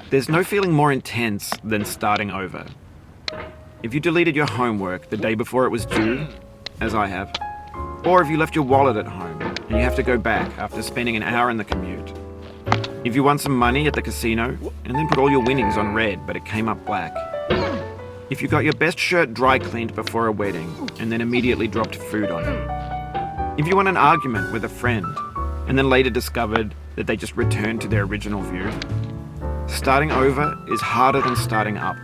There's no feeling more intense than starting over. If you deleted your homework the day before it was due, as I have, or if you left your wallet at home and you have to go back after spending an hour in the commute. If you won some money at the casino and then put all your winnings on red but it came up black. If you got your best shirt dry cleaned before a wedding and then immediately dropped food on it. If you won an argument with a friend and then later discovered that they just returned to their original view. Starting over is harder than starting up.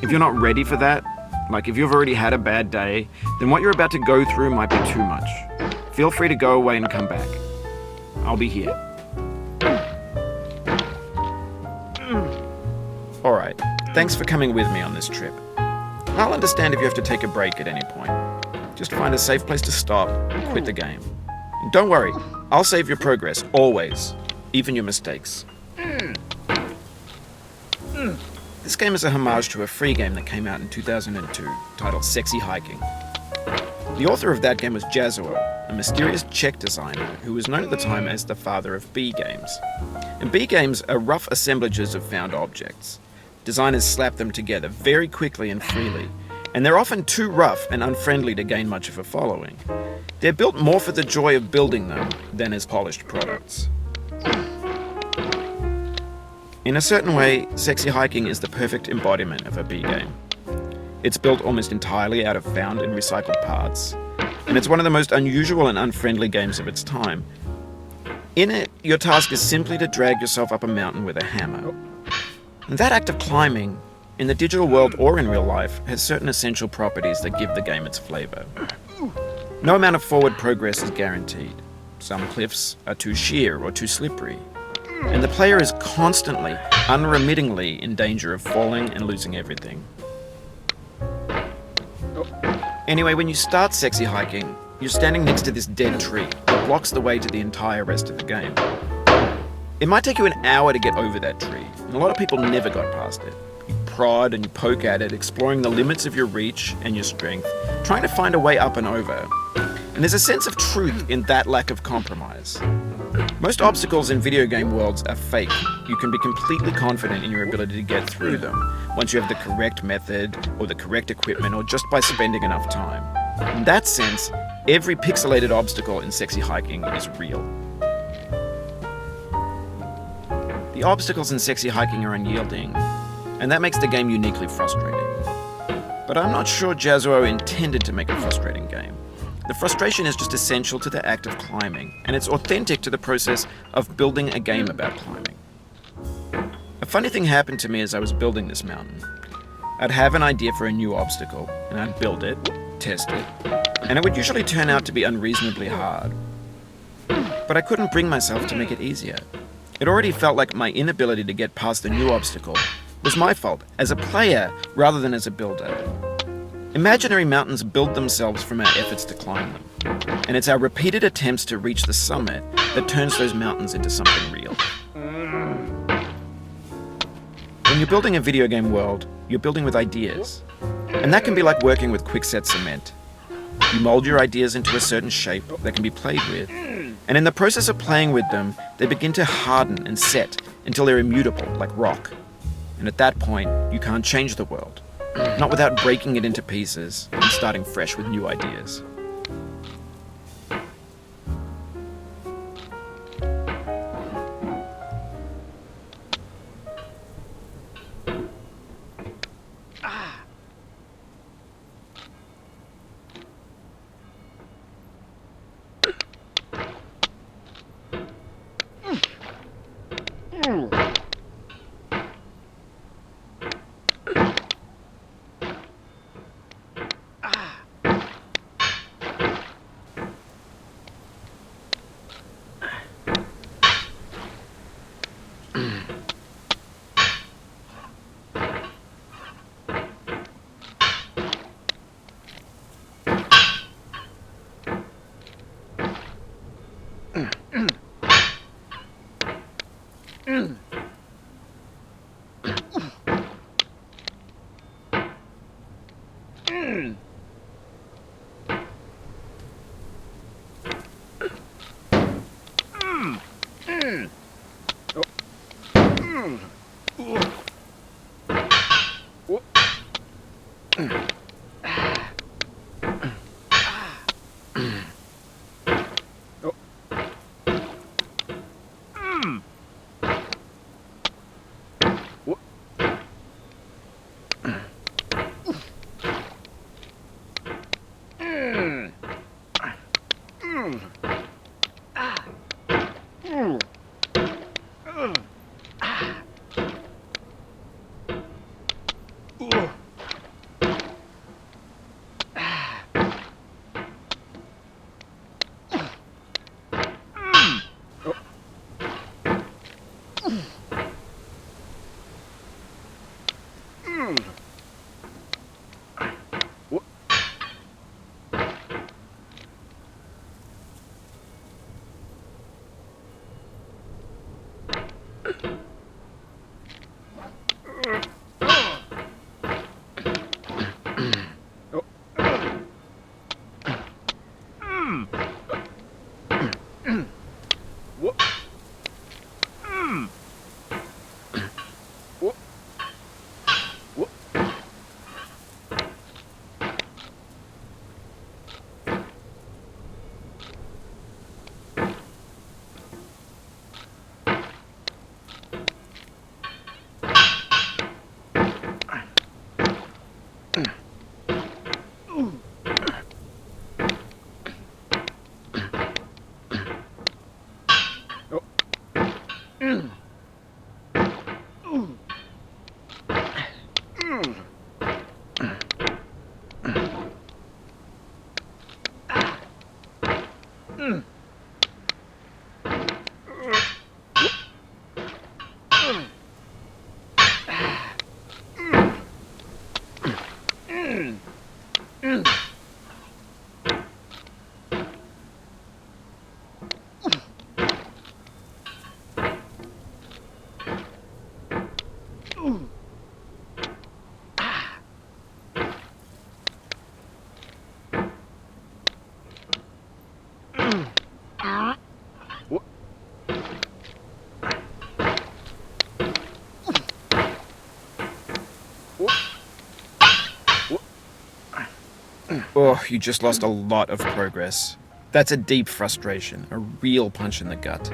If you're not ready for that, like if you've already had a bad day, then what you're about to go through might be too much. Feel free to go away and come back. I'll be here. Alright, thanks for coming with me on this trip. I'll understand if you have to take a break at any point. Just find a safe place to stop and quit the game. And don't worry, I'll save your progress, always, even your mistakes. This game is a homage to a free game that came out in 2002, titled Sexy Hiking. The author of that game was Jazuo, a mysterious Czech designer who was known at the time as the father of B games. And B games are rough assemblages of found objects. Designers slap them together very quickly and freely, and they're often too rough and unfriendly to gain much of a following. They're built more for the joy of building them than as polished products. In a certain way, Sexy Hiking is the perfect embodiment of a B game. It's built almost entirely out of found and recycled parts, and it's one of the most unusual and unfriendly games of its time. In it, your task is simply to drag yourself up a mountain with a hammer. And that act of climbing, in the digital world or in real life, has certain essential properties that give the game its flavor. No amount of forward progress is guaranteed. Some cliffs are too sheer or too slippery. And the player is constantly, unremittingly in danger of falling and losing everything. Anyway, when you start Sexy Hiking, you're standing next to this dead tree that blocks the way to the entire rest of the game. It might take you an hour to get over that tree, and a lot of people never got past it. You prod and you poke at it, exploring the limits of your reach and your strength, trying to find a way up and over. And there's a sense of truth in that lack of compromise. Most obstacles in video game worlds are fake. You can be completely confident in your ability to get through them once you have the correct method or the correct equipment or just by spending enough time. In that sense, every pixelated obstacle in Sexy Hiking is real. The obstacles in Sexy Hiking are unyielding, and that makes the game uniquely frustrating. But I'm not sure Jazuo intended to make a frustrating game. The frustration is just essential to the act of climbing, and it's authentic to the process of building a game about climbing. A funny thing happened to me as I was building this mountain. I'd have an idea for a new obstacle, and I'd build it, test it, and it would usually turn out to be unreasonably hard. But I couldn't bring myself to make it easier. It already felt like my inability to get past the new obstacle was my fault as a player rather than as a builder. Imaginary mountains build themselves from our efforts to climb them, and it's our repeated attempts to reach the summit that turns those mountains into something real. When you're building a video game world, you're building with ideas, and that can be like working with quickset cement. You mold your ideas into a certain shape that can be played with, and in the process of playing with them, they begin to harden and set until they're immutable, like rock. And at that point, you can't change the world. Not without breaking it into pieces and starting fresh with new ideas. Oh, you just lost a lot of progress. That's a deep frustration, a real punch in the gut.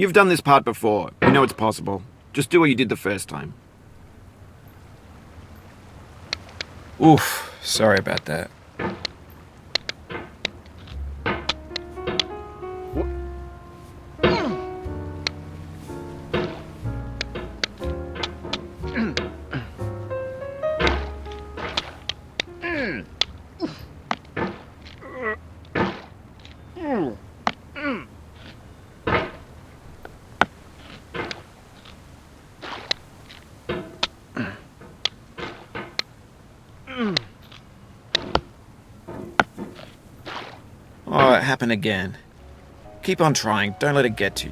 You've done this part before. You know it's possible. Just do what you did the first time. Oof, sorry about that. Oh, it happened again. Keep on trying. Don't let it get to